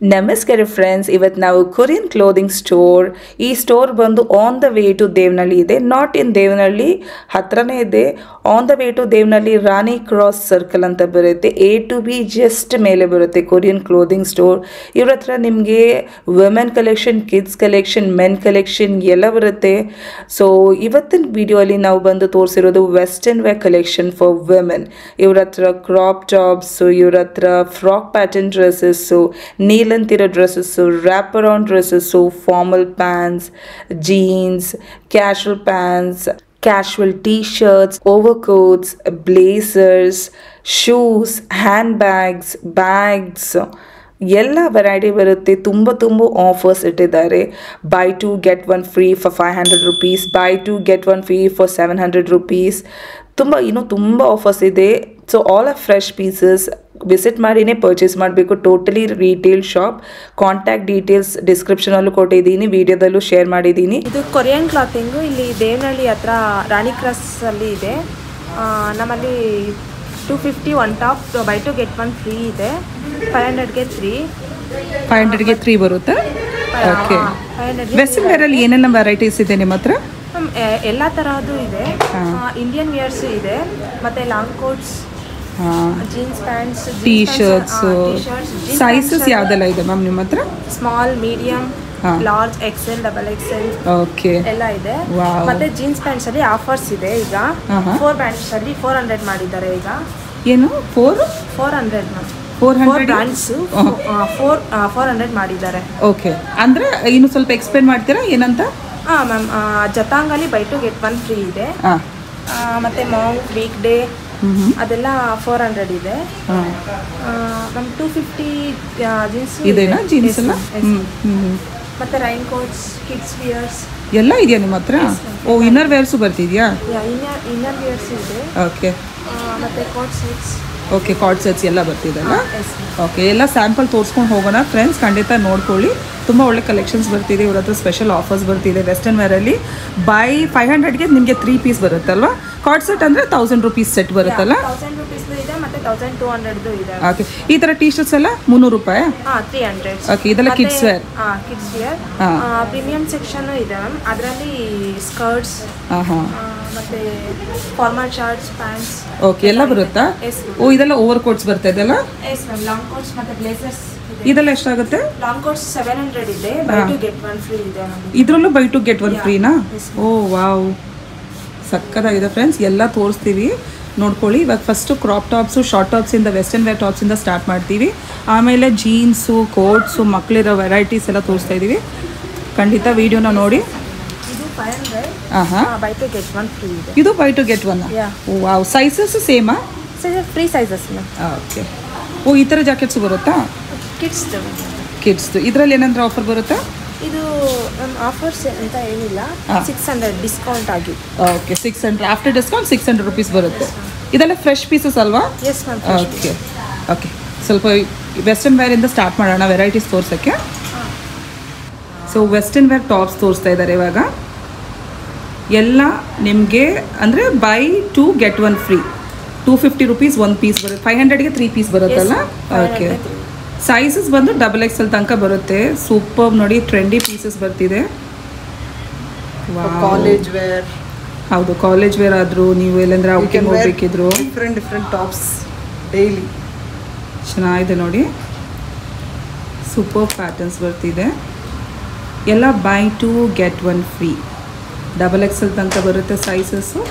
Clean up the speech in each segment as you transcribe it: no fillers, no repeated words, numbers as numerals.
ನಮಸ್ಕಾರ ಫ್ರೆಂಡ್ಸ್, ಇವತ್ತು ನಾವು ಕೊರಿಯನ್ ಕ್ಲೋದಿಂಗ್ ಸ್ಟೋರ್. ಈ ಸ್ಟೋರ್ ಬಂದು on the way to Devanahalli ಇದೆ, ನಾಟ್ ಇನ್ ದೇವನಹಳ್ಳಿ, ಹತ್ರನೇ ಇದೆ. On the way to Devanahalli Rani cross circle ಅಂತ ಬರುತ್ತೆ. A2B ಜಸ್ಟ್ ಮೇಲೆ ಬರುತ್ತೆ ಕೊರಿಯನ್ ಕ್ಲೋದಿಂಗ್ ಸ್ಟೋರ್. ಇವ್ರ ಹತ್ರ ನಿಮಗೆ women collection, kids collection, men collection ಎಲ್ಲ ಬರುತ್ತೆ. ಸೊ ಇವತ್ತಿನ ವಿಡಿಯೋಲಿ ನಾವು ಬಂದು ತೋರಿಸಿರೋದು western wear collection for women. ಇವ್ರ ಹತ್ರ ಕ್ರಾಪ್ ಟಾಪ್ಸು, ಇವ್ರ ಹತ್ರ ಫ್ರಾಕ್ ಪ್ಯಾಟರ್ನ್ ಡ್ರೆಸ್ಸಸ್ಸು, ನೀಲಂತಿರೋ dresses, wrap around dresses, formal pants, jeans, casual pants, casual t-shirts, overcoats, blazers, shoes, handbags, bags, ಎಲ್ಲ ವೆರೈಟಿ ಬರುತ್ತೆ. ತುಂಬ ಆಫರ್ಸ್ ಇಟ್ಟಿದ್ದಾರೆ. Buy two get one free for 500 rupees, buy two get one free for 700 rupees. ತುಂಬ ಆಫರ್ಸ್ ಇದೆ. So all are fresh pieces. Visit ಮಾಡಿನೇ purchase ಮಾಡಬೇಕು. Totally retail shop. Contact details ಡಿಸ್ಕ್ರಿಪ್ಷನಲ್ಲೂ ಕೊಟ್ಟಿದ್ದೀನಿ, ವಿಡಿಯೋದಲ್ಲೂ ಶೇರ್ ಮಾಡಿದ್ದೀನಿ. ಇದು ಕೊರಿಯನ್ ಕ್ಲಾತಿಂಗು. ಇಲ್ಲಿ ದೇವನಹಳ್ಳಿ ಹತ್ರ ರಾಣಿ ಕ್ರಾಸಲ್ಲಿ ಇದೆ. ನಮ್ಮಲ್ಲಿ 250 one top, by two get one free ಇದೆ. 500ಗೆ 3 ಬರುತ್ತೆ. ಓಕೆ. ವೆಸ್ಟರ್ನ್ ವೇರಲ್ಲಿ ಏನೆಲ್ಲ ವೆರೈಟೀಸ್ ಇದೆ ನಿಮ್ಮ ಹತ್ರ? ಎಲ್ಲ ತರಹದ್ದು ಇದೆ. ಇಂಡಿಯನ್ ವೇರ್ಸ್ ಇದೆ, ಮತ್ತೆ long coats, jeans pants, T shirts. Sizes ಯಾವ್ದೆಲ್ಲ ಇದೆ ಮ್ಯಾಮ್ ನಿಮ್ಮ ಹತ್ರ? Small, medium, large, XL, double XL, okay, ಎಲ್ಲ ಇದೆ. ಮತ್ತೆ ಜೀನ್ಸ್ ಪ್ಯಾಂಟ್ಸ್ ಅಲ್ಲಿ ಆಫರ್ಸ್ ಇದೆ. ಈಗ 4 ಬ್ರ್ಯಾಂಡ್ಸ್ ಅಲ್ಲಿ 400 ಮಾಡಿದ್ದಾರೆ. ಈಗ ಏನು 400 ಬ್ರ್ಯಾಂಡ್ಸ್ 400 ಮಾಡಿದ್ದಾರೆ. ಓಕೆ, ಅಂದ್ರೆ ಇನ್ನು ಸ್ವಲ್ಪ ಎಕ್ಸ್ಪ್ಲೇನ್ ಮಾಡ್ತೀರಾ ಏನಂತ? ಮ್ಯಾಮ್, ಜತಾಂಗಲ್ಲಿ buy two get one free ಇದೆ. ಮತ್ತೆ ಮಾಂಗ್, ವೀಕ್ ಡೇ ಅದೆಲ್ಲ 400 ಇದೆ. ಮ್ಯಾಮ್ 250 ಜೀನ್ಸ್ ಇದೆನಾ? ಜೀನ್ಸ್ ಎಲ್ಲ ಮತ್ತೆ ರೈನ್ ಕೋಟ್ಸ್, ಕಿಡ್ಸ್ ವಿಯರ್ಸ್ ಎಲ್ಲ ಇದೆಯಾ ನಿಮ್ಮ ಹತ್ರ? ಓ, ಇನ್ನರ್ ವೇರ್ಸು ಬರ್ತಿದ್ಯಾ? ಇನ್ನರ್ ವೇರ್ಸ್ ಇದೆ. ಓಕೆ. ಮತ್ತೆ coat sets. Okay, co-ord sets ಎಲ್ಲ ಬರ್ತಿದೆಲ್ಲ. ಓಕೆ, ಎಲ್ಲ ಸ್ಯಾಂಪಲ್ ತೋರಿಸ್ಕೊಂಡು ಹೋಗೋಣ ಫ್ರೆಂಡ್ಸ್. ಖಂಡಿತ ನೋಡ್ಕೊಳ್ಳಿ, ತುಂಬ ಒಳ್ಳೆ ಕಲೆಕ್ಷನ್ಸ್ ಬರ್ತಿದೆ. ಇವ್ರ ಹತ್ರ ಸ್ಪೆಷಲ್ ಆಫರ್ಸ್ ಬರ್ತಿದೆ. ವೆಸ್ಟರ್ನ್ ವೇರಲ್ಲಿ ಬೈ 500ಗೆ ನಿಮಗೆ 3 ಪೀಸ್ ಬರುತ್ತಲ್ವಾ? ಕಾರ್ಡ್ ಸೆಟ್ ಅಂದರೆ 1000 rupees ಸೆಟ್ ಬರುತ್ತಲ್ಲ? 1000 rupees ಇದೆ, ಮತ್ತೆ 1200 ಇದೆ. ಓಕೆ, ಈ ಥರ ಟೀ ಶರ್ಟ್ಸ್ ಎಲ್ಲ 300 ರೂಪಾಯಿ? 300. ಓಕೆ, ಇದೆಲ್ಲ kids wear. Kids wear premium section ಇದೆ ಮ್ಯಾಮ್. ಅದರಲ್ಲಿ ಸ್ಕರ್ಟ್ಸ್, ಮತ್ತೆ ಫಾರ್ಮಲ್ ಶರ್ಟ್ಸ್, ಪ್ಯಾಂಟ್ಸ್, ಓಕೆ, ಎಲ್ಲ ಬರುತ್ತಾ? ಓ, ಇದೆಲ್ಲ ಓವರ್ ಕೋಟ್ಸ್ ಬರ್ತಾ ಇದೆಲ್ಲ? Yes ma'am. ಲಾಂಗ್ ಕೋಟ್ಸ್ ಮತ್ತೆ ಬ್ಲೇಸರ್ಸ್ ಇದೆಲ್ಲ ಎಷ್ಟಾಗುತ್ತೆ? ಲಾಂಗ್ ಕೋಟ್ಸ್ 700 ಇದೆ, buy two get one free ಇದೆ. ಇದರಲ್ಲೂ ಬೈ ಟು ಗೆಟ್ ಒನ್ ಫ್ರೀನಾ? ಓ ವಾವ್, ಸಕ್ಕತ್ತಾಗಿದೆ ಫ್ರೆಂಡ್ಸ್. ಎಲ್ಲ ತೋರಿಸ್ತೀವಿ, ನೋಡ್ಕೊಳ್ಳಿ. ಇವಾಗ ಫಸ್ಟು ಕ್ರಾಪ್ ಟಾಪ್ಸು, ಶಾರ್ಟ್ ಟಾಪ್ಸಿಂದ, ವೆಸ್ಟರ್ನ್ ವೇರ್ ಟಾಪ್ಸಿಂದ ಸ್ಟಾರ್ಟ್ ಮಾಡ್ತೀವಿ. ಆಮೇಲೆ ಜೀನ್ಸು, ಕೋಟ್ಸು, ಮಕ್ಕಳಿರೋ ವೆರೈಟೀಸ್ ಎಲ್ಲ ತೋರಿಸ್ತಾ ಇದ್ದೀವಿ. ಖಂಡಿತ ವಿಡಿಯೋನ ನೋಡಿ. ಇದು 500, buy two get one free ಇದೆ. ಇದು buy two get one? Wow. Sizes ಸೇಮಾ? Free sizes ma'am. Okay. Oh, ಈ ಥರ ಜಾಕೆಟ್ಸು ಬರುತ್ತಾ? ಕಿಡ್ಸ್ದು ಇದರಲ್ಲಿ ಏನಾದರೂ ಆಫರ್ ಬರುತ್ತಾ? ಇದು ನಮ್ಮ ಆಫರ್ಸ್ ಅಂತ ಏನಿಲ್ಲ, 600 ಡಿಸ್ಕೌಂಟ್ ಆಗಿ. ಓಕೆ, 600 ಆಫ್ಟರ್ ಡಿಸ್ಕೌಂಟ್ 600 rupees ಬರುತ್ತೆ. ಇದೆಲ್ಲ ಫ್ರೆಶ್ ಪೀಸಸ್ ಅಲ್ವಾ? Yes ma'am. ಓಕೆ ಓಕೆ, ಸ್ವಲ್ಪ ವೆಸ್ಟರ್ನ್ ವೇರಿಂದ ಸ್ಟಾರ್ಟ್ ಮಾಡೋಣ ವೆರೈಟೀಸ್ ತೋರ್ಸೋಕ್ಕೆ. ಸೊ ವೆಸ್ಟರ್ನ್ ವೇರ್ ಟಾಪ್ಸ್ ತೋರಿಸ್ತಾ ಇದ್ದಾರೆ ಇವಾಗ. ಎಲ್ಲ ನಿಮಗೆ ಅಂದರೆ buy two get one free. 250 rupees 1 piece ಬರುತ್ತೆ. 500ಗೆ 3 ಪೀಸ್ ಬರುತ್ತಲ್ಲ? ಓಕೆ. ಸೈಜಸ್ ಬಂದು ಡಬಲ್ ಎಕ್ಸೆಲ್ ತನಕ ಬರುತ್ತೆ. ಸೂಪರ್ ನೋಡಿ, ಟ್ರೆಂಡಿ ಪೀಸಸ್ ಬರ್ತಿದೆ. College wear. ಹೌದು, ಕಾಲೇಜ್ ವೇರ್ ಆದರೂ ನೀವು ಎಲ್ಲಂದ್ರೆ ಔಟಿಂಗ್ ಹೋಗ್ಬೇಕಿದ್ರು ಡಿಫ್ರೆಂಟ್ ಟಾಪ್ಸ್ ಡೈಲಿ ಚೆನ್ನಾಗಿದೆ ನೋಡಿ. ಸೂಪರ್ ಪ್ಯಾಟರ್ನ್ಸ್ ಬರ್ತಿದೆ. ಎಲ್ಲ buy two get one free. Double XL ತನಕ ಬರುತ್ತೆ sizes.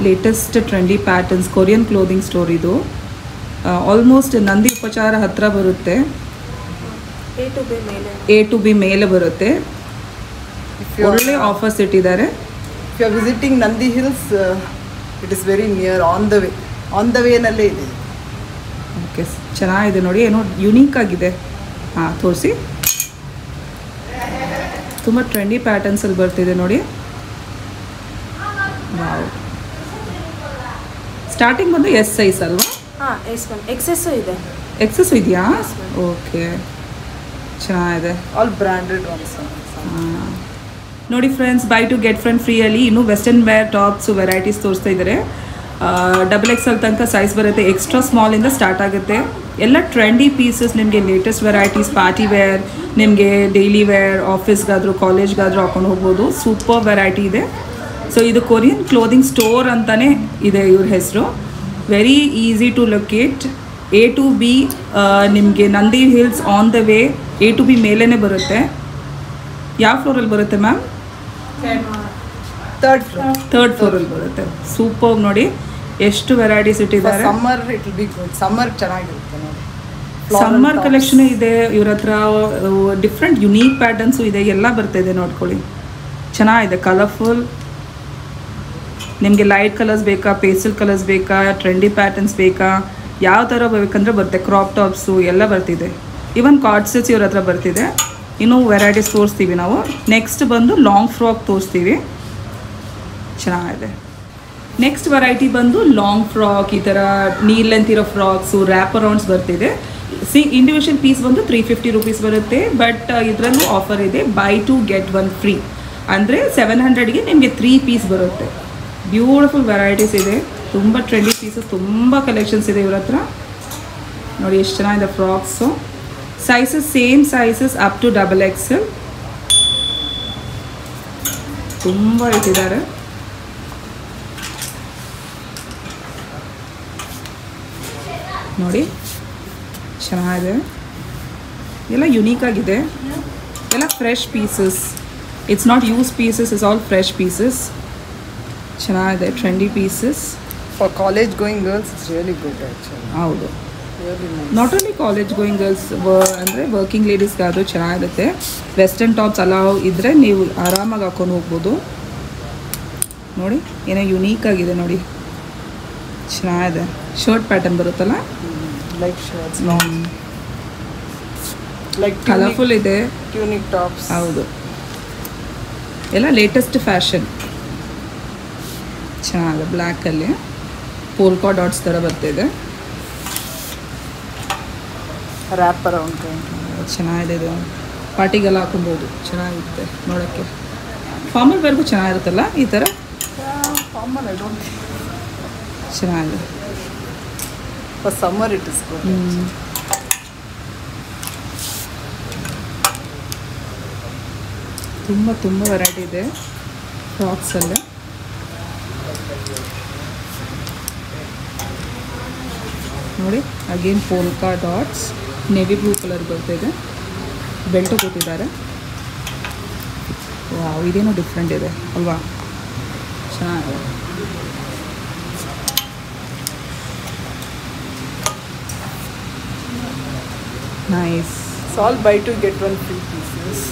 Latest trendy patterns. Korean clothing store ಇದು. ಆಲ್ಮೋಸ್ಟ್ ನಂದಿ ಉಪಚಾರ ಹತ್ರ ಬರುತ್ತೆ. A2B ಮೇಲೆ ಬರುತ್ತೆ. ಒಳ್ಳೆ ಆಫರ್ಸ್ ಇಟ್ಟಿದ್ದಾರೆ. If you are visiting Nandi Hills, it is very near, on the ವೇನಲ್ಲೇ ಇದೆ. ಓಕೆ, ಚೆನ್ನಾಗಿದೆ ನೋಡಿ, ಏನೋ ಯುನೀಕ್ ಆಗಿದೆ. ತೋರಿಸಿ. ತುಂಬ ಟ್ರೆಂಡಿ ಪ್ಯಾಟರ್ನ್ಸಲ್ಲಿ ಬರ್ತಿದೆ ನೋಡಿ. ವಾವ್. ಸ್ಟಾರ್ಟಿಂಗ್ ಬಂದು ಎಸ್ ಸೈಜ್ ಅಲ್ವಾ? Yes ma'am. ಎಕ್ಸೆಸ್ಸು ಇದೆ. ಎಕ್ಸೆಸ್ ಇದೆಯಾ? ಓಕೆ, ಚೆನ್ನಾಗಿದೆ. All branded ones. ನೋಡಿ friends, buy two get friend ಫ್ರೀಯಲ್ಲಿ ಇನ್ನೂ ವೆಸ್ಟರ್ನ್ ವೇರ್ ಟಾಪ್ಸ್ ವೆರೈಟೀಸ್ ತೋರಿಸ್ತಾ ಇದ್ದಾರೆ. ಡಬಲ್ ಎಕ್ಸೆಲ್ ತನಕ ಸೈಜ್ ಬರುತ್ತೆ. ಎಕ್ಸ್ಟ್ರಾ ಸ್ಮಾಲಿಂದ ಸ್ಟಾರ್ಟ್ ಆಗುತ್ತೆ. ಎಲ್ಲ ಟ್ರೆಂಡಿ ಪೀಸಸ್ ನಿಮಗೆ ಲೇಟೆಸ್ಟ್ ವೆರೈಟೀಸ್ ಪಾರ್ಟಿ ವೇರ್ ನಿಮಗೆ ಡೈಲಿ ವೇರ್ ಆಫೀಸ್ಗಾದರೂ ಕಾಲೇಜ್ಗಾದರೂ ಹಾಕೊಂಡು ಹೋಗ್ಬೋದು. ಸೂಪರ್ ವೆರೈಟಿ ಇದೆ. ಸೊ ಇದು ಕೊರಿಯನ್ ಕ್ಲೋದಿಂಗ್ ಸ್ಟೋರ್ ಅಂತಲೇ ಇದೆ ಇವ್ರ ಹೆಸರು. Very easy to locate. A to B ನಿಮಗೆ Nandi hills on the way. A to B ಮೇಲೇ ಬರುತ್ತೆ. ಯಾವ ಫ್ಲೋರಲ್ಲಿ ಬರುತ್ತೆ ಮ್ಯಾಮ್? ಥರ್ಡ್ ಫ್ಲೋರಲ್ಲಿ ಬರುತ್ತೆ. ಸೂಪರ್ ನೋಡಿ ಎಷ್ಟು ವೆರೈಟೀಸ್ ಇಟ್ಟಿದ್ದಾರೆ. Summer it will be good. Summer ಚೆನ್ನಾಗಿರುತ್ತೆ ನೋಡಿ. ಸಮ್ಮರ್ ಕಲೆಕ್ಷನ್ ಇದೆ ಇವ್ರ ಹತ್ರ. ಡಿಫ್ರೆಂಟ್ ಯುನೀಕ್ ಪ್ಯಾಟರ್ನ್ಸು ಇದೆ, ಎಲ್ಲ ಬರ್ತಾಯಿದೆ ನೋಡ್ಕೊಳ್ಳಿ. ಚೆನ್ನಾಗಿದೆ, ಕಲರ್ಫುಲ್. ನಿಮಗೆ ಲೈಟ್ ಕಲರ್ಸ್ ಬೇಕಾ, ಪೇಸ್ಟಲ್ ಕಲರ್ಸ್ ಬೇಕಾ, ಟ್ರೆಂಡಿ ಪ್ಯಾಟರ್ನ್ಸ್ ಬೇಕಾ, ಯಾವ ಥರ ಬೇಕಂದ್ರೆ ಬರುತ್ತೆ. ಕ್ರಾಪ್ ಟಾಪ್ಸು ಎಲ್ಲ ಬರ್ತಿದೆ. ಈವನ್ ಕಾರ್ಡ್ ಸೆಟ್ಸ್ ಇವ್ರ ಹತ್ರ ಬರ್ತಿದೆ. ಇನ್ನೂ ವೆರೈಟೀಸ್ ತೋರಿಸ್ತೀವಿ ನಾವು. ನೆಕ್ಸ್ಟ್ ಬಂದು ಲಾಂಗ್ ಫ್ರಾಕ್ ತೋರಿಸ್ತೀವಿ. ಚೆನ್ನಾಗಿದೆ. ನೆಕ್ಸ್ಟ್ ವೆರೈಟಿ ಬಂದು ಲಾಂಗ್ ಫ್ರಾಕ್, ಈ ಥರ ನೀಲ್ ಲೆಂತ್ ಇರೋ ಫ್ರಾಕ್ಸು, ರ್ಯಾಪ್ ಅರೌಂಡ್ಸ್ ಬರ್ತಿದೆ. ಇಂಡಿವಿಜುವಲ್ ಪೀಸ್ ಬಂದು 350 ರೂಪೀಸ್ ಬರುತ್ತೆ. ಬಟ್ ಇದರಲ್ಲೂ ಆಫರ್ ಇದೆ, ಬೈ 2 get 1 ಫ್ರೀ. ಅಂದರೆ 700ಗೆ ನಿಮಗೆ 3 ಪೀಸ್ ಬರುತ್ತೆ. ಬ್ಯೂಟಿಫುಲ್ ವೆರೈಟೀಸ್ ಇದೆ. ತುಂಬ ಟ್ರೆಂಡಿ ಪೀಸಸ್, ತುಂಬ ಕಲೆಕ್ಷನ್ಸ್ ಇದೆ ಇವ್ರ ಹತ್ರ. ನೋಡಿ ಎಷ್ಟು ಚೆನ್ನಾಗಿದೆ frocks. Sizes same sizes up to XXL. ತುಂಬ ಇಟ್ಟಿದ್ದಾರೆ. ನೋಡಿ ಚೆನ್ನಾಗಿದೆ, ಎಲ್ಲ ಯುನೀಕ್ ಆಗಿದೆ, ಎಲ್ಲ fresh pieces. It's not use pieces, it's all fresh pieces. ಚೆನ್ನಾಗಿದೆ, trendy pieces. For college going girls it's really good actually. ಹೌದು, not only college going girls, ಅಂದರೆ ವರ್ಕಿಂಗ್ ಲೇಡೀಸ್ಗಾದರೂ ಚೆನ್ನಾಗಿರುತ್ತೆ. ವೆಸ್ಟರ್ನ್ ಟಾಪ್ಸ್ ಅಲಾವ್ ಇದ್ದರೆ ನೀವು ಆರಾಮಾಗಿ ಹಾಕೊಂಡು ಹೋಗ್ಬೋದು. ನೋಡಿ ಏನೋ ಯುನೀಕ್ ಆಗಿದೆ ನೋಡಿ, ಚೆನ್ನಾಗಿದೆ. ಶರ್ಟ್ ಪ್ಯಾಟರ್ನ್ ಬರುತ್ತಲ್ಲ, ಲೈಕ್ ಶರ್ಟ್ಸ್, ಲೈಕ್ ಕಲರ್ಫುಲ್ ಇದೆ, ಟ್ಯೂನಿಕ್ ಟಾಪ್ಸ್. ಹೌದು, ಎಲ್ಲ ಲೇಟೆಸ್ಟ್ ಫ್ಯಾಷನ್. ಚೆನ್ನಾಗಿದೆ, ಬ್ಲ್ಯಾಕಲ್ಲಿ ಪೋಲ್ಕಾ ಡಾಟ್ಸ್ ಥರ ಬರ್ತಿದೆ. ರ್ಯಾಪ್ ಅರೌಂಡ್ ಚೆನ್ನಾಗಿದೆ, ಇದು ಪಾರ್ಟಿಗೆಲ್ಲ ಹಾಕೊಬೋದು, ಚೆನ್ನಾಗಿರುತ್ತೆ ನೋಡೋಕ್ಕೆ. ಫಾರ್ಮಲ್ ವೇರ್ಗೂ ಚೆನ್ನಾಗಿರುತ್ತಲ್ಲ ಈ ಥರ. ಫಾರ್ಮಲ್ ಐ ಡೋಂಟ್ ಚೆನ್ನಾಗಿದೆ. For summer it is good. ತುಂಬ ವೆರೈಟಿ ಇದೆ ಫ್ರಾಕ್ಸಲ್ಲಿ. ನೋಡಿ again polka dots, navy blue colour ಬರ್ತಿದೆ, ಬೆಲ್ಟು ಕೊಟ್ಟಿದ್ದಾರೆ. ವಾವ್, ಇದೇನೋ ಡಿಫ್ರೆಂಟ್ ಇದೆ ಅಲ್ವಾ, ಚೆನ್ನಾಗಿದೆ. Nice. All by 2 get 1 free pieces.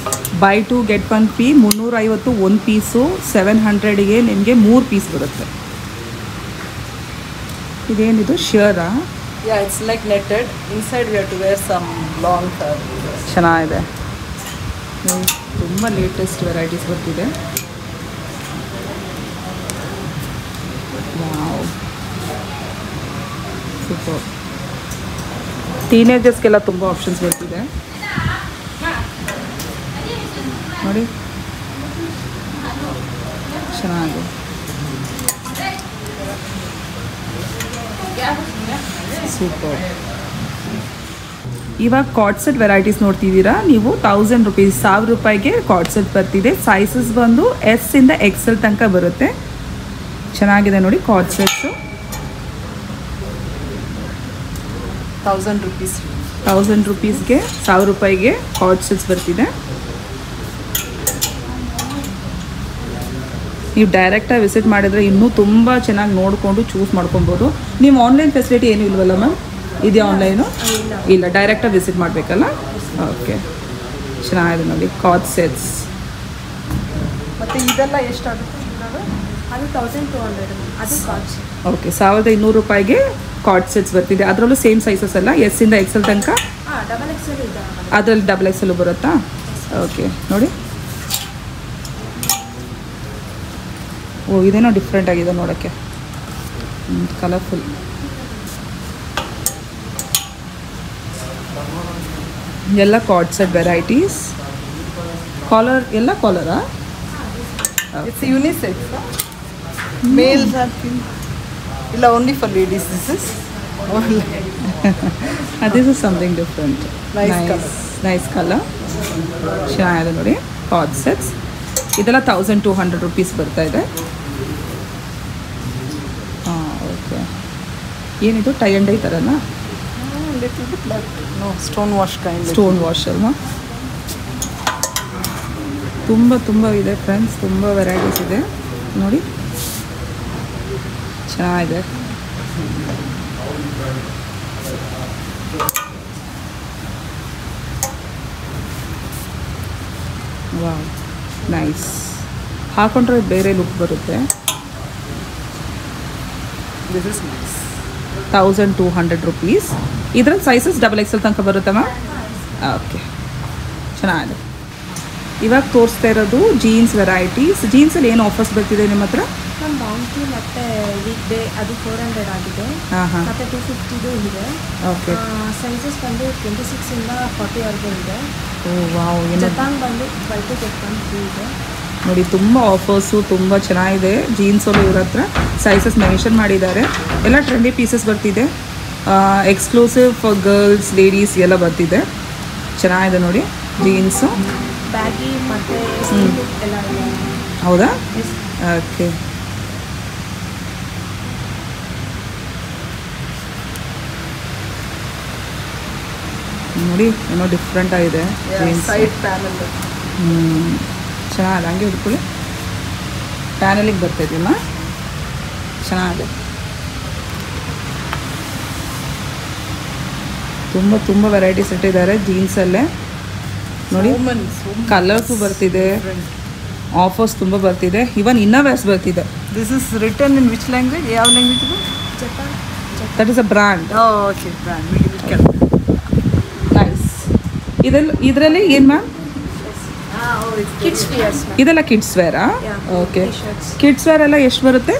By 2 get 1 free. 350 ಒಂದು ಪೀಸು, 700ಗೆ ನಿಮಗೆ 3 ಪೀಸ್ ಬರುತ್ತೆ. ಇದೇನಿದು ಶರ್ರಾ? Yeah, it's like netted. Inside we have to wear some long fabric. ಚೆನ್ನಾಗಿದೆ, ತುಂಬ ಲೇಟೆಸ್ಟ್ ವೆರೈಟೀಸ್ ಬರ್ತಿದೆ. Wow, super. ಟೀನೇಜರ್ಸ್ಗೆಲ್ಲ ತುಂಬ ಆಪ್ಷನ್ಸ್ ಬರ್ತಿದೆ ನೋಡಿ, ಚೆನ್ನಾಗಿದೆ. ಸೂಪರ್. ಇವಾಗ ಕಾರ್ಡ್ ಸೆಟ್ ವೆರೈಟೀಸ್ ನೋಡ್ತಿದ್ದೀರಾ ನೀವು. 1000 ರೂಪೀಸ್, 1000 ರೂಪಾಯಿಗೆ ಕಾರ್ಡ್ ಸೆಟ್ ಬರ್ತಿದೆ. ಸೈಜಸ್ ಬಂದು S ಇಂದ XL ತನಕ ಬರುತ್ತೆ. ಚೆನ್ನಾಗಿದೆ ನೋಡಿ ಕಾರ್ಡ್ ಸೆಟ್ಸು. 1000 rupees. 1000 ರೂಪೀಸ್ಗೆ 1000 ರೂಪಾಯಿಗೆ ಕಾರ್ಡ್ ಸೆಟ್ಸ್ ಬರ್ತಿದೆ. ನೀವು ಡೈರೆಕ್ಟಾಗಿ ವಿಸಿಟ್ ಮಾಡಿದರೆ ಇನ್ನೂ ತುಂಬ ಚೆನ್ನಾಗಿ ನೋಡಿಕೊಂಡು ಚೂಸ್ ಮಾಡ್ಕೊಬೋದು. ನೀವು ಆನ್ಲೈನ್ ಫೆಸಿಲಿಟಿ ಏನೂ ಇಲ್ವಲ್ಲ ಮ್ಯಾಮ್? ಇದೆಯಾ ಆನ್ಲೈನು? ಇಲ್ಲ, ಡೈರೆಕ್ಟಾಗಿ ವಿಸಿಟ್ ಮಾಡಬೇಕಲ್ಲ. ಓಕೆ, ಚೆನ್ನಾಗಿದೆ ನೋಡಿ ಕಾರ್ಡ್ ಸೆಟ್ಸ್. ಮತ್ತು ಇದೆಲ್ಲ ಎಷ್ಟಾಗುತ್ತೆ? ಅದು 1200 ಅದು ಕಾರ್ಡ್. ಓಕೆ, 1200 ರೂಪಾಯಿಗೆ ಕಾರ್ಡ್ ಸೆಟ್ಸ್ ಬರ್ತಿದೆ. ಅದರಲ್ಲೂ ಸೇಮ್ ಸೈಜಸ್ ಅಲ್ಲ, S ಇಂದ XL ತನಕ. XXL ಇದೆ, ಅದರಲ್ಲಿ XXL ಬರುತ್ತಾ? ಓಕೆ ನೋಡಿ. ಓ, ಇದೇನೋ ಡಿಫ್ರೆಂಟ್ ಆಗಿದೆ ನೋಡೋಕ್ಕೆ, ಕಲರ್ಫುಲ್. ಎಲ್ಲ ಕಾರ್ಡ್ ಸೆಟ್ ವೆರೈಟೀಸ್. ಕಾಲರ್ ಎಲ್ಲ ಕಾಲರಾ? It's unisex. ಮೇಲ್ಸ್ ಆರ್ ಇಲ್ಲ, only for ladies this is. This is something different. Nice colour, ಚೆನ್ನಾಗಿದೆ ನೋಡಿ. ಕಾರ್ಡ್ ಸೆಟ್ಸ್ ಇದೆಲ್ಲ 1200 rupees ಬರ್ತಾ ಇದೆ. ಹಾಂ, ಓಕೆ. ಏನಿದು ಟೈ ಆ್ಯಂಡ್ ಡೈ ಥರನಾ? ಸ್ಟೋನ್ ವಾಶ್ ಸ್ಟೋನ್ ವಾಶ್ ಅಲ್ವಾ? ತುಂಬ ಇದೆ ಫ್ರೆಂಡ್ಸ್, ತುಂಬ ವೆರೈಟೀಸ್ ಇದೆ ನೋಡಿ, ಚೆನ್ನಾಗಿದೆ. Wow, nice. ಹಾಕೊಂಡ್ರೆ ಬೇರೆ ಲುಕ್ ಬರುತ್ತೆ. This is nice. 1200 rupees. ಇದ್ರಲ್ಲಿ ಸೈಜಸ್ XXL ತನಕ ಬರುತ್ತಮ್ಮ? ಓಕೆ, ಚೆನ್ನಾಗಿದೆ. ಇವಾಗ ತೋರಿಸ್ತಾ ಇರೋದು ಜೀನ್ಸ್ ವೆರೈಟೀಸ್. ಜೀನ್ಸಲ್ಲಿ ಏನು ಆಫರ್ಸ್ ಬರ್ತಿದೆ ನಿಮ್ಮ ಹತ್ರ? ನಮ್ಮ ಬೌಂಟಿ ಮತ್ತು ವೀಕ್ ಡೇ ಅದು 400 ಆಗಿದೆ. ಮತ್ತು 250 ಇದೆ. ಓಕೆ. ಸೈಜಸ್ ಬಂದು 26ಇಂದ 40ವರೆಗೂ ಇದೆ. ಓ ವಾವ್. ಜಪಾನ್ ಬಂದು 12 to 3 ಇದೆ ನೋಡಿ. ತುಂಬ ಆಫರ್ಸು ತುಂಬ ಚೆನ್ನಾಗಿದೆ ಜೀನ್ಸಲ್ಲೂ. ಇವ್ರ ಹತ್ರ ಸೈಜಸ್ ಮೆನ್ಷನ್ ಮಾಡಿದ್ದಾರೆ. ಎಲ್ಲ ಟ್ರೆಂಡಿ ಪೀಸಸ್ ಬರ್ತಿದೆ. ಎಕ್ಸ್ಕ್ಲೂಸಿವ್ ಫಾರ್ ಗರ್ಲ್ಸ್, ಲೇಡೀಸ್ ಎಲ್ಲ ಬರ್ತಿದೆ. ಚೆನ್ನಾಗಿದೆ ನೋಡಿ ಜೀನ್ಸು. ಬ್ಯಾಗಿ ಮತ್ತು ಎಲ್ಲ ಇದೆ. ಹೌದಾ? ಓಕೆ. ನೋಡಿ ಏನೋ ಡಿಫ್ರೆಂಟ್ ಆಗಿದೆ ಜೀನ್ಸ್. ಸೈಡ್ ಪ್ಯಾನಲ್ ಚೆನ್ನಾಗಿದೆ. ಹಂಗೆ ಹಿಡ್ಕೊಳ್ಳಿ. ಪ್ಯಾನಲಿಗೆ ಬರ್ತಾಯಿದ್ದೀಮ್ಮ, ಚೆನ್ನಾಗಿದೆ. ತುಂಬ ವೆರೈಟೀಸ್ ಇಟ್ಟಿದ್ದಾರೆ ಜೀನ್ಸಲ್ಲೇ ನೋಡಿ. ಕಲರ್ಸು ಬರ್ತಿದೆ, ಆಫರ್ಸ್ ತುಂಬ ಬರ್ತಿದೆ. ಇವನ್ ಇನ್ನೋವೇರ್ಸ್ ಬರ್ತಿದೆ. This is written in which language? ಯಾವ ಲ್ಯಾಂಗ್ವೇಜ್ ಇದು? Japan. That is a brand. Okay, brand. Nice. ಇದರಲ್ಲಿ ಏನು ಮ್ಯಾಮ್? Kids viewers. ಇದೆಲ್ಲ kids wear? Okay. Kids wear ಎಲ್ಲ ಎಷ್ಟು ಬರುತ್ತೆ?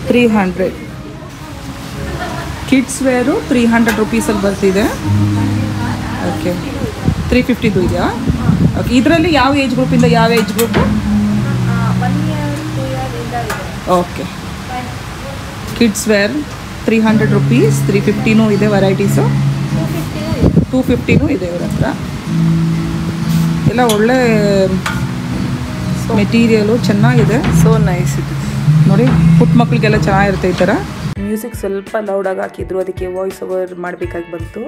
300. ಕಿಡ್ಸ್ ವೇರು 300 rupeesಲ್ಲಿ ಬರ್ತಿದೆ. ಓಕೆ. 350 ಇದೆಯಾ? ಓಕೆ. ಇದರಲ್ಲಿ ಯಾವ ಏಜ್ ಗ್ರೂಪಿಂದ ಯಾವ ಏಜ್ ಗ್ರೂಪು? 1 year 2 year ಇಂದ ಇದೆ. ಓಕೆ. ಕಿಡ್ಸ್ ವೇರ್ 300 rupees, 350 ಇದೆ ವೆರೈಟೀಸು. 250 ಇದೆ ಇವ್ರ ಹತ್ರ. ಎಲ್ಲ ಒಳ್ಳೆ ಮೆಟೀರಿಯಲು, ಚೆನ್ನಾಗಿದೆ. ಸೋ ನೈಸ್ ಇದು ನೋಡಿ. ಪುಟ್ಟ ಮಕ್ಕಳಿಗೆಲ್ಲ ಚೆನ್ನಾಗಿರುತ್ತೆ ಈ ಥರ. ಮ್ಯೂಸಿಕ್ ಸ್ವಲ್ಪ ಲೌಡಾಗಿ ಹಾಕಿದ್ರು, ಅದಕ್ಕೆ ವಾಯ್ಸ್ ಓವರ್ ಮಾಡಬೇಕಾಗಿ ಬಂತು.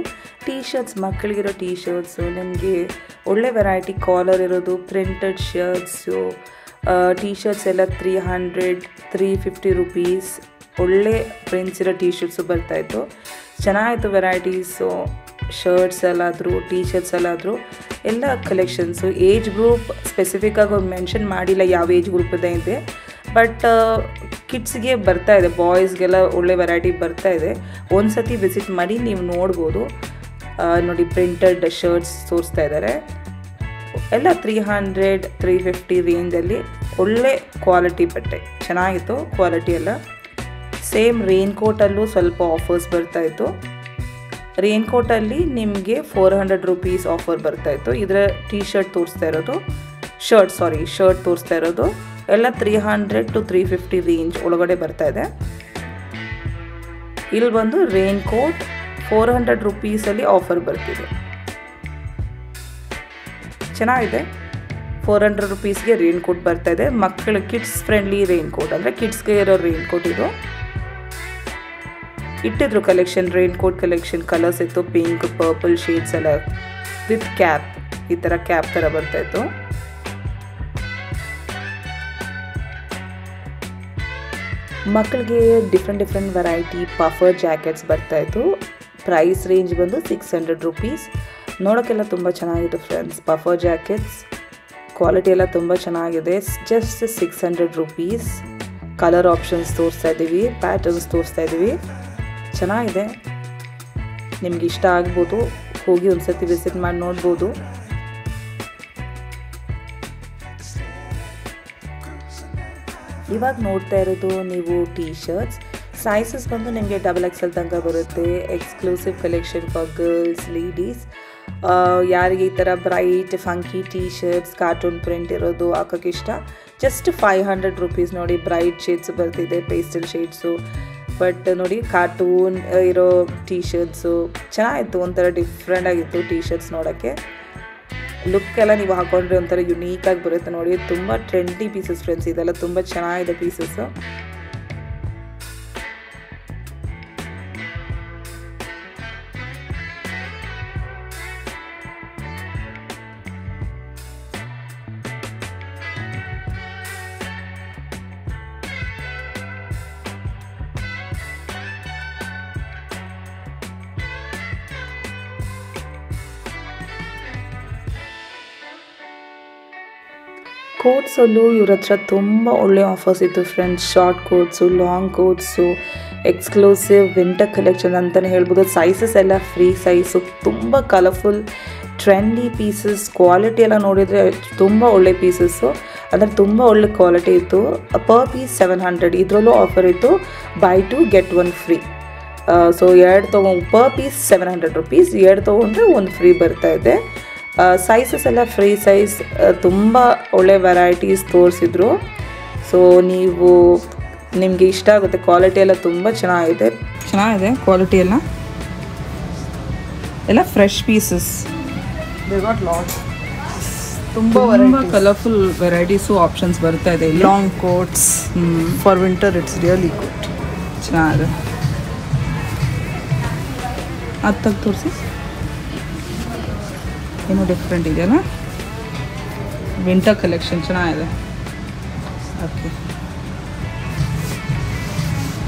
ಟೀ ಶರ್ಟ್ಸ್, ಮಕ್ಕಳಿಗಿರೋ ಟೀ ಶರ್ಟ್ಸು, ನಿಮಗೆ ಒಳ್ಳೆ ವೆರೈಟಿ ಕಾಲರ್ ಇರೋದು, ಪ್ರಿಂಟೆಡ್ ಶರ್ಟ್ಸು, ಟೀ ಶರ್ಟ್ಸ್ ಎಲ್ಲ 300, 350 rupees. ಒಳ್ಳೆ ಪ್ರಿಂಟ್ಸ್ ಇರೋ ಟೀ ಶರ್ಟ್ಸು ಬರ್ತಾಯಿತ್ತು. ಚೆನ್ನಾಗಿತ್ತು ವೆರೈಟೀಸು. ಶರ್ಟ್ಸ್ ಅಲ್ಲಾದರೂ ಟೀ ಶರ್ಟ್ಸ್ ಅಲ್ಲಾದರೂ ಎಲ್ಲ ಕಲೆಕ್ಷನ್ಸು. ಏಜ್ ಗ್ರೂಪ್ ಸ್ಪೆಸಿಫಿಕ್ಕಾಗಿ ಮೆನ್ಷನ್ ಮಾಡಿಲ್ಲ ಯಾವ ಏಜ್ ಗ್ರೂಪದೇ ಇದೆ, ಬಟ್ ಕಿಡ್ಸ್ಗೆ ಬರ್ತಾ ಇದೆ, ಬಾಯ್ಸ್ಗೆಲ್ಲ ಒಳ್ಳೆ ವೆರೈಟಿ ಬರ್ತಾ ಇದೆ. ಒಂದು ಸತಿ ವಿಸಿಟ್ ಮಾಡಿ ನೀವು ನೋಡ್ಬೋದು. ನೋಡಿ, ಪ್ರಿಂಟೆಡ್ ಶರ್ಟ್ಸ್ ತೋರಿಸ್ತಾ ಇದ್ದಾರೆ. ಎಲ್ಲ 300, 350 ರೇಂಜಲ್ಲಿ ಒಳ್ಳೆ ಕ್ವಾಲಿಟಿ ಬಟ್ಟೆ, ಚೆನ್ನಾಗಿತ್ತು ಕ್ವಾಲಿಟಿ ಎಲ್ಲ. ಸೇಮ್ ರೈನ್ ಕೋಟಲ್ಲೂ ಸ್ವಲ್ಪ ಆಫರ್ಸ್ ಬರ್ತಾಯಿತ್ತು. ರೈನ್ ಕೋಟಲ್ಲಿ ನಿಮಗೆ 400 rupees ಆಫರ್ ಬರ್ತಾಯಿತ್ತು. ಇದರ ಟೀ ಶರ್ಟ್ ತೋರಿಸ್ತಾ ಇರೋದು, ಶರ್ಟ್ ತೋರಿಸ್ತಾ ಇರೋದು ಎಲ್ಲ 300 to 350 ರೇಂಜ್ ಒಳಗಡೆ ಬರ್ತಾ ಇದೆ. ಇಲ್ಲಿ ಬಂದು ರೈನ್ ಕೋಟ್ 400 rupeesಲ್ಲಿ ಆಫರ್ ಬರ್ತಿದೆ. ಚೆನ್ನಾಗಿದೆ. 400 rupeesಗೆ ರೈನ್ ಕೋಟ್ ಬರ್ತಾ ಇದೆ. ಮಕ್ಕಳು ಕಿಡ್ಸ್ ಫ್ರೆಂಡ್ಲಿ ರೈನ್ ಕೋಟ್, ಅಂದರೆ ಕಿಡ್ಸ್ಗೆ ಇರೋ ರೈನ್ ಕೋಟ್ ಇದು. ಇಟ್ಟಿದ್ರು collection, rain coat collection. Colours ಇತ್ತು, ಪಿಂಕ್, ಪರ್ಪಲ್ ಶೇಡ್ಸ್ ಎಲ್ಲ ವಿತ್ ಕ್ಯಾಪ್. ಈ ಥರ ಕ್ಯಾಪ್ ಥರ ಬರ್ತಾಯಿತ್ತು. ಮಕ್ಕಳಿಗೆ ಡಿಫ್ರೆಂಟ್ ವೆರೈಟಿ ಪಫರ್ ಜಾಕೆಟ್ಸ್ ಬರ್ತಾಯಿತ್ತು. ಪ್ರೈಸ್ ರೇಂಜ್ ಬಂದು 600 rupees. ನೋಡೋಕ್ಕೆಲ್ಲ ತುಂಬ ಚೆನ್ನಾಗಿದೆ ಫ್ರೆಂಡ್ಸ್. ಪಫರ್ ಜಾಕೆಟ್ಸ್ ಕ್ವಾಲಿಟಿ ಎಲ್ಲ ತುಂಬ ಚೆನ್ನಾಗಿದೆ. Just 600 rupees. ಕಲರ್ ಆಪ್ಷನ್ಸ್ ತೋರಿಸ್ತಾ ಇದ್ದೀವಿ, ಪ್ಯಾಟರ್ನ್ಸ್ ತೋರಿಸ್ತಾ ಇದ್ದೀವಿ. ಚೆನ್ನಾಗಿದೆ, ನಿಮ್ಗೆ ಇಷ್ಟ ಆಗ್ಬೋದು. ಹೋಗಿ ಒಂದ್ಸತಿ ವಿಸಿಟ್ ಮಾಡಿ ನೋಡ್ಬೋದು. ಇವಾಗ ನೋಡ್ತಾ ಇರೋದು ನೀವು ಟೀ ಶರ್ಟ್ಸ್. ಸೈಜಸ್ ಬಂದು ನಿಮಗೆ XXL ತನಕ ಬರುತ್ತೆ. Exclusive collection for girls, ladies. ಯಾರಿಗೆ ಈ ಥರ bright funky T shirts, cartoon print ಇರೋದು ಹಾಕೋಕ್ಕೆ ಇಷ್ಟ, ಜಸ್ಟ್ 500 rupees. ನೋಡಿ, ಬ್ರೈಟ್ ಶೇಡ್ಸ್ ಬರ್ತಿದೆ, ಪೇಸ್ಟಲ್ ಶೇಡ್ಸು, ಬಟ್ ನೋಡಿ ಕಾರ್ಟೂನ್ ಇರೋ ಟೀ ಶರ್ಟ್ಸು ಚೆನ್ನಾಗಿತ್ತು, ಒಂಥರ ಡಿಫ್ರೆಂಟ್ ಆಗಿತ್ತು ಟೀ ಶರ್ಟ್ಸ್ ನೋಡೋಕ್ಕೆ. ಲುಕ್ ಎಲ್ಲ ನೀವು ಹಾಕೊಂಡ್ರೆ ಒಂಥರ ಯುನೀಕಾಗಿ ಬರುತ್ತೆ ನೋಡಿ. ತುಂಬ ಟ್ರೆಂಡಿ ಪೀಸಸ್ ಫ್ರೆಂಡ್ಸ್, ಇದೆಲ್ಲ ತುಂಬ ಚೆನ್ನಾಗಿದೆ ಪೀಸಸ್ಸು. ಕೋಟ್ಸಲ್ಲೂ ಇವ್ರ ಹತ್ರ ತುಂಬ ಒಳ್ಳೆ ಆಫರ್ಸ್ ಇತ್ತು friends. Short coats, long coats, exclusive winter collection ಅಂತಲೇ ಹೇಳ್ಬೋದು. ಸೈಜಸ್ ಎಲ್ಲ ಫ್ರೀ ಸೈಜು, ತುಂಬ ಕಲರ್ಫುಲ್ ಟ್ರೆಂಡಿ ಪೀಸಸ್. ಕ್ವಾಲಿಟಿ ಎಲ್ಲ ನೋಡಿದರೆ ತುಂಬ ಒಳ್ಳೆ ಪೀಸಸ್ಸು, ಅಂದರೆ ತುಂಬ ಒಳ್ಳೆ ಕ್ವಾಲಿಟಿ ಇತ್ತು. ಪರ್ ಪೀಸ್ 700, ಇದರಲ್ಲೂ ಆಫರ್ ಇತ್ತು buy 2 get 1 free. So 2 per piece 700 rupees, 2 ತೊಗೊಂಡ್ರೆ 1 ಫ್ರೀ ಬರ್ತಾ ಇದೆ. ಸೈಜಸ್ ಎಲ್ಲ ಫ್ರೀ ಸೈಜ್, ತುಂಬ ಒಳ್ಳೆ ವೆರೈಟೀಸ್ ತೋರಿಸಿದ್ರು. ಸೊ ನಿಮಗೆ ಇಷ್ಟ ಆಗುತ್ತೆ. ಕ್ವಾಲಿಟಿ ಎಲ್ಲ ತುಂಬ ಚೆನ್ನಾಗಿದೆ ಕ್ವಾಲಿಟಿ ಎಲ್ಲ ಫ್ರೆಶ್ ಪೀಸಸ್. ತುಂಬ ಕಲರ್ಫುಲ್ ವೆರೈಟೀಸು ಆಪ್ಷನ್ಸ್ ಬರ್ತಾ ಇದೆ. Long quotes for winter, it's really good. ಚೆನ್ನಾಗಿದೆ. ಅದು ತೆಗ್ದು ತೋರಿಸಿ, ಏನೋ ಡಿಫ್ರೆಂಟ್ ಇದೆಯಲ್ಲ, ವಿಂಟರ್ ಕಲೆಕ್ಷನ್ ಚೆನ್ನಾಗಿದೆ. ಓಕೆ,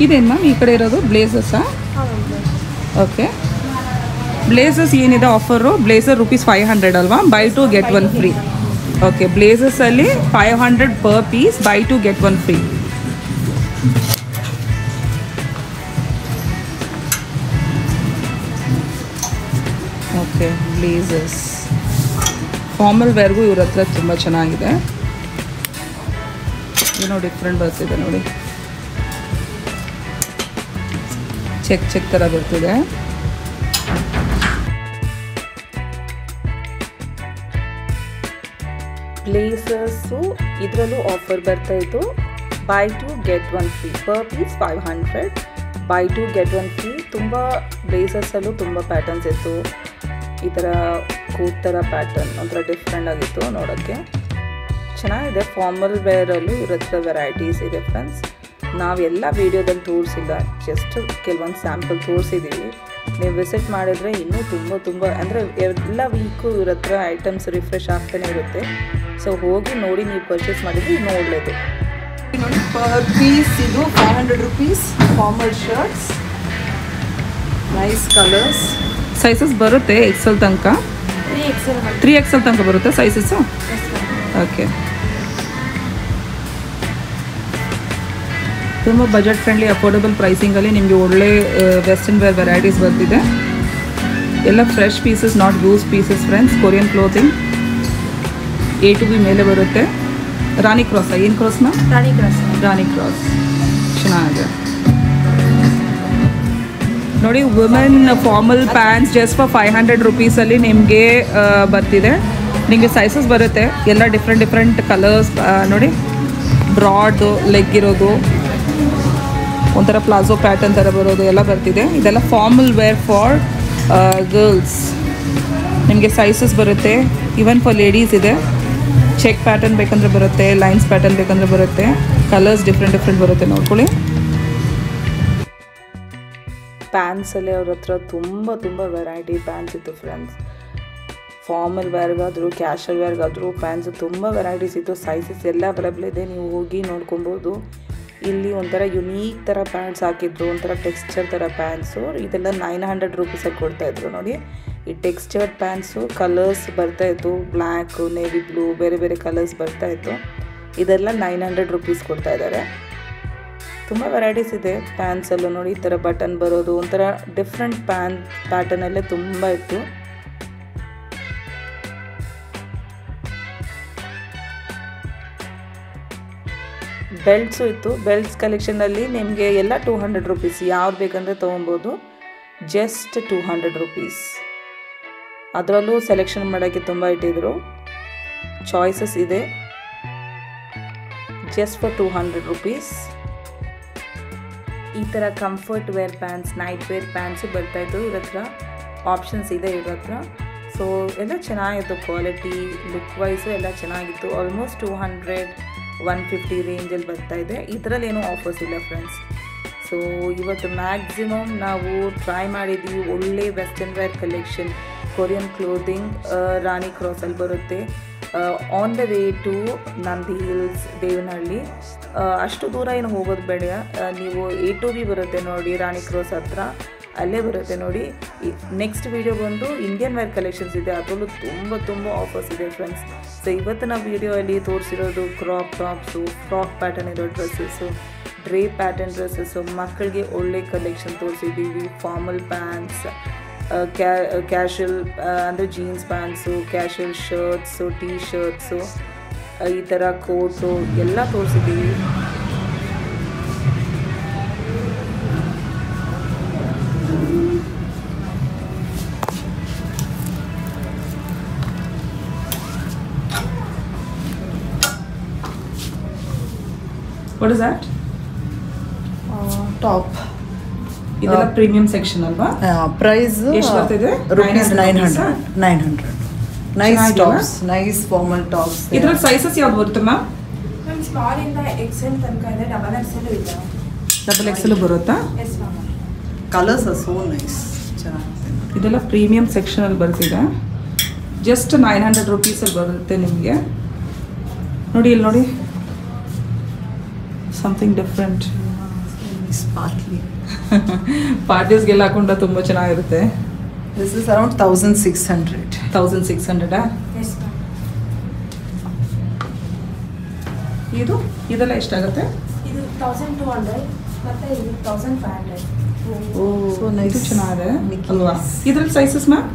ಇದೇನು ಮ್ಯಾಮ್ ಈ ಕಡೆ ಇರೋದು ಬ್ಲೇಸಸ್ಸಾ? ಓಕೆ, ಬ್ಲೇಸಸ್ ಏನಿದೆ ಆಫರು? ಬ್ಲೇಸರ್ ₹500 ಅಲ್ವಾ? Buy 2 get 1 free. ಓಕೆ, ಬ್ಲೇಸಸಲ್ಲಿ 500 per piece, buy 2 get 1 free. Okay, blazers formal ವೇರ್ಗೂ ಇವ್ರ ಹತ್ರ ತುಂಬ ಚೆನ್ನಾಗಿದೆ. ಏನೋ ಡಿಫ್ರೆಂಟ್ ಬರ್ತಿದೆ ನೋಡಿ, ಚೆಕ್ ಥರ ಬರ್ತಿದೆ. ಬ್ಲೇಸರ್ಸು ಇದರಲ್ಲೂ ಆಫರ್ ಬರ್ತಾ ಇತ್ತು buy 2 get 1 free. Per piece 500, buy 2 get 1 free. ತುಂಬ ಬ್ಲೇಸರ್ಸಲ್ಲೂ ತುಂಬ ಪ್ಯಾಟರ್ನ್ಸ್ ಇತ್ತು. ಈ ಥರ ಕೋಟ್ ಥರ ಪ್ಯಾಟರ್ನ್ ಒಂಥರ ಡಿಫ್ರೆಂಟ್ ಆಗಿತ್ತು ನೋಡೋಕ್ಕೆ, ಚೆನ್ನಾಗಿದೆ. ಫಾರ್ಮಲ್ ವೇರಲ್ಲೂ ಇವ್ರ ಹತ್ರ ವೆರೈಟೀಸ್ ಇದೆ ಫ್ರೆಂಡ್ಸ್. ನಾವೆಲ್ಲ ವೀಡಿಯೋದಲ್ಲಿ ತೋರಿಸಿಲ್ಲ, ಜಸ್ಟ್ ಕೆಲವೊಂದು ಸ್ಯಾಂಪಲ್ ತೋರಿಸಿದ್ದೀವಿ. ನೀವು ವಿಸಿಟ್ ಮಾಡಿದರೆ ಇನ್ನೂ ತುಂಬ ಅಂದರೆ ಎಲ್ಲ ವೀಕು ಇವ್ರ ಹತ್ರ ಐಟಮ್ಸ್ ರಿಫ್ರೆಶ್ ಆಗ್ತಾನೆ ಇರುತ್ತೆ. ಸೊ ಹೋಗಿ ನೋಡಿ ನೀವು ಪರ್ಚೇಸ್ ಮಾಡಿದರೆ ಇನ್ನೂ ಒಳ್ಳೆಯದು. ನೋಡಿ, ಪರ್ ಪೀಸ್ ಇದು 500 rupees. Formal shirts, nice colours. Sizes ಬರುತ್ತೆ XL ತನಕ, 3XL ತನಕ ಬರುತ್ತೆ ಸೈಜಸ್ಸು. ಓಕೆ, ತುಂಬ ಬಜೆಟ್ ಫ್ರೆಂಡ್ಲಿ ಅಫೋರ್ಡಬಲ್ ಪ್ರೈಸಿಂಗಲ್ಲಿ ನಿಮಗೆ ಒಳ್ಳೆ ವೆಸ್ಟರ್ನ್ ವೇರ್ ವೆರೈಟೀಸ್ ಬರ್ತಿದೆ. ಎಲ್ಲ fresh pieces, not use pieces friends. Korean clothing A to B ಮೇಲೆ ಬರುತ್ತೆ. ರಾಣಿ ಕ್ರಾಸಾ? ಏನು ಕ್ರಾಸ್ ಮ್ಯಾಮ್? ರಾಣಿ ಕ್ರಾಸ್ ಚೆನ್ನಾಗಿದೆ ನೋಡಿ. Women formal pants just for 500 rupeesಲ್ಲಿ ನಿಮಗೆ ಬರ್ತಿದೆ. ನಿಮಗೆ ಸೈಜಸ್ ಬರುತ್ತೆ ಎಲ್ಲ ಡಿಫ್ರೆಂಟ್ ಕಲರ್ಸ್ ನೋಡಿ. ಬ್ರಾಡ್ ಲೆಗ್ ಇರೋದು, ಒಂಥರ ಪ್ಲಾಜೋ ಪ್ಯಾಟರ್ನ್ ಥರ ಬರೋದು ಎಲ್ಲ ಬರ್ತಿದೆ. ಇದೆಲ್ಲ ಫಾರ್ಮಲ್ ವೇರ್ ಫಾರ್ ಗರ್ಲ್ಸ್. ನಿಮಗೆ ಸೈಜಸ್ ಬರುತ್ತೆ. ಈವನ್ ಫಾರ್ ಲೇಡೀಸ್ ಇದೆ. ಚೆಕ್ ಪ್ಯಾಟರ್ನ್ ಬೇಕಂದ್ರೆ ಬರುತ್ತೆ, ಲೈನ್ಸ್ ಪ್ಯಾಟರ್ನ್ ಬೇಕಂದ್ರೆ ಬರುತ್ತೆ. ಕಲರ್ಸ್ ಡಿಫ್ರೆಂಟ್ ಬರುತ್ತೆ ನೋಡ್ಕೊಳ್ಳಿ. ಪ್ಯಾಂಟ್ಸಲ್ಲಿ ಅವ್ರ ಹತ್ರ ತುಂಬ ವೆರೈಟಿ ಪ್ಯಾಂಟ್ಸ್ ಇತ್ತು ಫ್ರೆಂಡ್ಸ್. ಫಾರ್ಮಲ್ ವೇರ್ಗಾದರೂ ಕ್ಯಾಶುವಲ್ ವೇರ್ಗಾದರೂ ಪ್ಯಾಂಟ್ಸು ತುಂಬ ವೆರೈಟೀಸ್ ಇತ್ತು. ಸೈಜಸ್ ಎಲ್ಲ ಅವೈಲೇಬಲ್ ಇದೆ, ನೀವು ಹೋಗಿ ನೋಡ್ಕೊಬೋದು. ಇಲ್ಲಿ ಒಂಥರ ಯುನೀಕ್ ಥರ ಪ್ಯಾಂಟ್ಸ್ ಹಾಕಿದ್ರು, ಒಂಥರ ಟೆಕ್ಸ್ಚರ್ ಥರ ಪ್ಯಾಂಟ್ಸು. ಇದೆಲ್ಲ 900 rupeesಲ್ಲಿ ಕೊಡ್ತಾಯಿದ್ರು ನೋಡಿ. ಈ ಟೆಕ್ಸ್ಚರ್ಡ್ ಪ್ಯಾಂಟ್ಸು ಕಲರ್ಸ್ ಬರ್ತಾಯಿತ್ತು, ಬ್ಲ್ಯಾಕು, ನೇವಿ ಬ್ಲೂ, ಬೇರೆ ಕಲರ್ಸ್ ಬರ್ತಾಯಿತ್ತು. ಇದೆಲ್ಲ 900 rupees ಕೊಡ್ತಾ ಇದ್ದಾರೆ. ತುಂಬ ವೆರೈಟೀಸ್ ಇದೆ ಪ್ಯಾಂಟ್ಸಲ್ಲೂ ನೋಡಿ. ಈ ಥರ ಬಟನ್ ಬರೋದು, ಒಂಥರ ಡಿಫ್ರೆಂಟ್ ಪ್ಯಾಟರ್ನಲ್ಲೇ ತುಂಬ ಇತ್ತು. ಬೆಲ್ಟ್ಸು ಇತ್ತು. ಬೆಲ್ಟ್ಸ್ ಕಲೆಕ್ಷನಲ್ಲಿ ನಿಮಗೆ ಎಲ್ಲ 200 rupees, ಯಾವ್ದು ಬೇಕಂದರೆ ತೊಗೊಬೋದು. Just 200 rupees. ಅದರಲ್ಲೂ ಸೆಲೆಕ್ಷನ್ ಮಾಡೋಕ್ಕೆ ತುಂಬ ಇಟ್ಟಿದ್ರು, ಚಾಯ್ಸಸ್ ಇದೆ. Just for 200 rupees. ಈ ಥರ comfort wear pants, night wear pants ಬರ್ತಾಯಿತ್ತು. ಇವ್ರ ಹತ್ರ ಆಪ್ಷನ್ಸ್ ಇದೆ ಇವ್ರ ಹತ್ರ. ಸೊ ಎಲ್ಲ ಚೆನ್ನಾಗಿತ್ತು, ಕ್ವಾಲಿಟಿ ಲುಕ್ ವೈಸು ಎಲ್ಲ ಚೆನ್ನಾಗಿತ್ತು. ಆಲ್ಮೋಸ್ಟ್ 200-150 ರೇಂಜಲ್ಲಿ ಬರ್ತಾಯಿದೆ. ಈ ಥರಲ್ಲಿ ಏನೂ ಆಫರ್ಸ್ ಇಲ್ಲ ಫ್ರೆಂಡ್ಸ್. ಸೊ ಇವತ್ತು ಮ್ಯಾಕ್ಸಿಮಮ್ ನಾವು ಟ್ರೈ ಮಾಡಿದ್ದೀವಿ ಒಳ್ಳೆ western wear collection, Korean clothing Rani ಕ್ರಾಸಲ್ಲಿ ಬರುತ್ತೆ. On the way to Nandi hills, Devanahalli. ಅಷ್ಟು ದೂರ ಏನು ಹೋಗೋದು ಬೇಡ, ನೀವು A2B ಬರುತ್ತೆ ನೋಡಿ ರಾಣಿ ಕ್ರಾಸ್ ಹತ್ರ, ಅಲ್ಲೇ ಬರುತ್ತೆ ನೋಡಿ. ನೆಕ್ಸ್ಟ್ ವೀಡಿಯೋ ಬಂದು ಇಂಡಿಯನ್ ವೇರ್ ಕಲೆಕ್ಷನ್ಸ್ ಇದೆ, ಅದರಲ್ಲೂ ತುಂಬ ಆಫರ್ಸ್ ಇದೆ ಫ್ರೆಂಡ್ಸ್. ಸೊ ಇವತ್ತಿನ ವೀಡಿಯೋಲ್ಲಿ ತೋರಿಸಿರೋದು ಕ್ರಾಪ್ ಟಾಪ್ಸು, ಫ್ರಾಕ್ ಪ್ಯಾಟರ್ನ್ ಇರೋ ಡ್ರೆಸ್ಸಸ್ಸು, ಡ್ರೇ ಪ್ಯಾಟರ್ನ್ ಡ್ರೆಸ್ಸಸ್ಸು, ಮಕ್ಕಳಿಗೆ ಒಳ್ಳೆ ಕಲೆಕ್ಷನ್ ತೋರಿಸಿದ್ದೀವಿ. ಫಾರ್ಮಲ್ ಪ್ಯಾಂಟ್ಸ್, ಕ್ಯಾಶುವಲ್ ಅಂದರೆ jeans pants, casual shirts, tea shirts, ಈ ಥರ ಕೋಟು ಎಲ್ಲ ತೋರಿಸಿದ್ದೀವಿ. What is that? Top. ಇದೆಲ್ಲ ಪ್ರೀಮಿಯಂ ಸೆಕ್ಷನ್ ಅಲ್ವಾ? ಪ್ರೈಸ್ ಎಷ್ಟು ಬರ್ತಿದೆ? $900. Nice tops, nice formal tops. ಇದರಲ್ಲಿ ಸೈಜಸ್ ಯಾವ್ದು ಬರುತ್ತೆ ಮ್ಯಾಮ್? ಸ್ಮಾಲ್ ಇಂದ XL ತನಕ ಇದೆ, XXL ಇದೆ. XXL ಬರುತ್ತಾ? Yes ma'am. Colours are so nice, ಚೆನ್ನಾಗಿದೆ. ಇದೆಲ್ಲ ಪ್ರೀಮಿಯಂ ಸೆಕ್ಷನಲ್ಲಿ ಬರ್ತಿದೆ. ಜಸ್ಟ್ 900 ರುಪೀಸಲ್ಲಿ ಬರುತ್ತೆ ನಿಮಗೆ. ನೋಡಿ ಇಲ್ಲಿ ನೋಡಿ, ಸಮಥಿಂಗ್ ಡಿಫ್ರೆಂಟ್. ಸ್ಪಾರ್ಕ್ಲಿ ಪಾರ್ಟೀಸ್ಗೆಲ್ಲ ಹಾಕೊಂಡ್ರೆ ತುಂಬ ಚೆನ್ನಾಗಿರುತ್ತೆ. This is around 1600. 1600 yes ma'am. ಇದೆಲ್ಲ ಎಷ್ಟಾಗುತ್ತೆ? ಇದು 1200 ಮತ್ತೆ ಇದು 1500. So nice. ಇದು ಚೆನ್ನಾಗಿದೆ Mickey. ಅಲ್ವಾ? ಇದ್ರಲ್ಲಿ ಸೈಜಸ್ ಮ್ಯಾಮ್?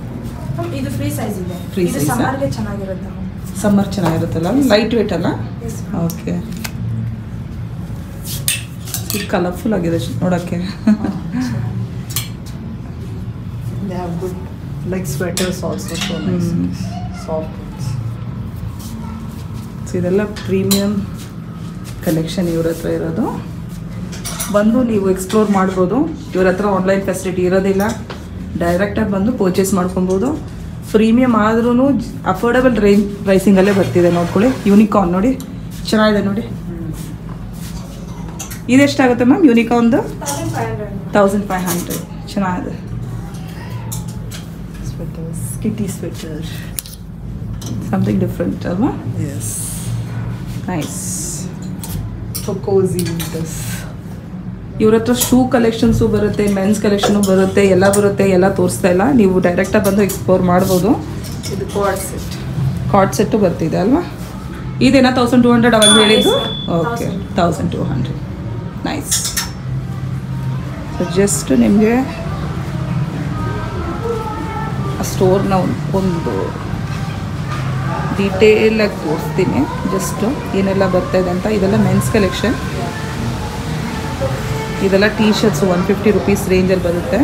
ಇದು ಫ್ರೀ ಸೈಜ್ ಇದೆ. Free ಇದು size, ಸಮ್ಮರ್ಗೆ ಚೆನ್ನಾಗಿರುತ್ತೆ. ಸಮ್ಮರ್ ಚೆನ್ನಾಗಿರುತ್ತಲ್ಲ, ಲೈಟ್ ವೇಟ್ ಅಲ್ಲ? Yes okay. ಇದು ಕಲರ್ಫುಲ್ ಆಗಿದೆ ನೋಡೋಕ್ಕೆ. They have good like sweaters also, so nice. Soft ones. So ಇದೆಲ್ಲ ಪ್ರೀಮಿಯಂ ಕಲೆಕ್ಷನ್ ಇವ್ರ ಹತ್ರ ಇರೋದು. ಬಂದು ನೀವು ಎಕ್ಸ್ಪ್ಲೋರ್ ಮಾಡ್ಬೋದು. ಇವ್ರ ಹತ್ರ ಆನ್ಲೈನ್ ಫೆಸಿಲಿಟಿ ಇರೋದಿಲ್ಲ, ಡೈರೆಕ್ಟಾಗಿ ಬಂದು ಪರ್ಚೇಸ್ ಮಾಡ್ಕೊಬೋದು. ಪ್ರೀಮಿಯಂ ಆದ್ರೂ ಅಫೋರ್ಡಬಲ್ ಪ್ರೈಸಿಂಗಲ್ಲೇ ಬರ್ತಿದೆ. ನೋಡ್ಕೊಳ್ಳಿ, ಯೂನಿಕಾರ್ನ್ ನೋಡಿ ಚೆನ್ನಾಗಿದೆ ನೋಡಿ. ಇದೆಷ್ಟಾಗುತ್ತೆ ಮ್ಯಾಮ್ ಯೂನಿಕಾರ್ನ್ದು? 1500. ಚೆನ್ನಾಗಿದೆ. Sweaters, kitty sweater. Something different ಅಲ್ವಾ? Yes. Nice. For cozy winters. ಇವ್ರ ಹತ್ರ ಶೂ ಕಲೆಕ್ಷನ್ಸು ಬರುತ್ತೆ, ಮೆನ್ಸ್ ಕಲೆಕ್ಷನು ಬರುತ್ತೆ, ಎಲ್ಲ ಬರುತ್ತೆ. ಎಲ್ಲ ತೋರಿಸ್ತಾ ಇಲ್ಲ, ನೀವು ಡೈರೆಕ್ಟಾಗಿ ಬಂದು ಎಕ್ಸ್ಪ್ಲೋರ್ ಮಾಡ್ಬೋದು. ಇದು ಕಾರ್ಡ್ ಸೆಟ್. ಕಾರ್ಡ್ ಸೆಟ್ಟು ಬರ್ತಿದೆ ಅಲ್ವಾ? ಇದೇನಾ 1200 ಅವಾಗ ಹೇಳಿದ್ದು? ಓಕೆ, 1200. ನೈಸ್. ಸೊ ಜಸ್ಟ್ ನಿಮಗೆ ಆ ಸ್ಟೋರ್ನ ಒಂದು ಡೀಟೇಲಾಗಿ ತೋರಿಸ್ತೀನಿ, ಜಸ್ಟು ಏನೆಲ್ಲ ಬರ್ತಾಯಿದೆ ಅಂತ. ಇದೆಲ್ಲ ಮೆನ್ಸ್ ಕಲೆಕ್ಷನ್. ಇದೆಲ್ಲ ಟೀ ಶರ್ಟ್ಸು 150 ರುಪೀಸ್ ರೇಂಜಲ್ಲಿ ಬರುತ್ತೆ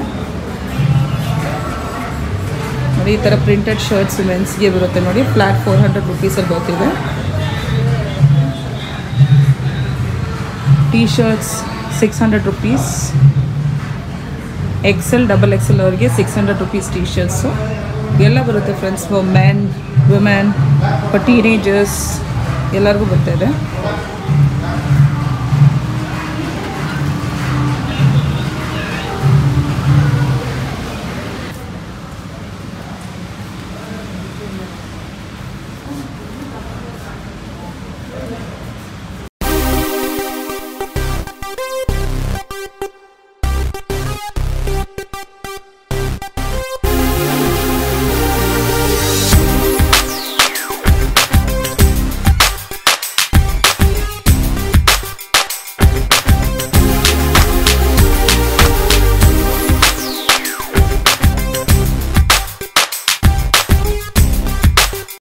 ನೋಡಿ. ಈ ಥರ ಪ್ರಿಂಟೆಡ್ ಶರ್ಟ್ಸ್ ಮೆನ್ಸ್ಗೆ ಬರುತ್ತೆ ನೋಡಿ, ಫ್ಲ್ಯಾಟ್ 400 ರುಪೀಸಲ್ಲಿ ಬರ್ತಿದೆ. T shirts 600 rupees. XL, XXL ಅವ್ರಿಗೆ 600 ರುಪೀಸ್ ಟೀ ಶರ್ಟ್ಸು ಎಲ್ಲ ಬರುತ್ತೆ friends. For men, women, for teenagers ಎಲ್ಲರಿಗೂ ಬರ್ತಾಯಿದೆ.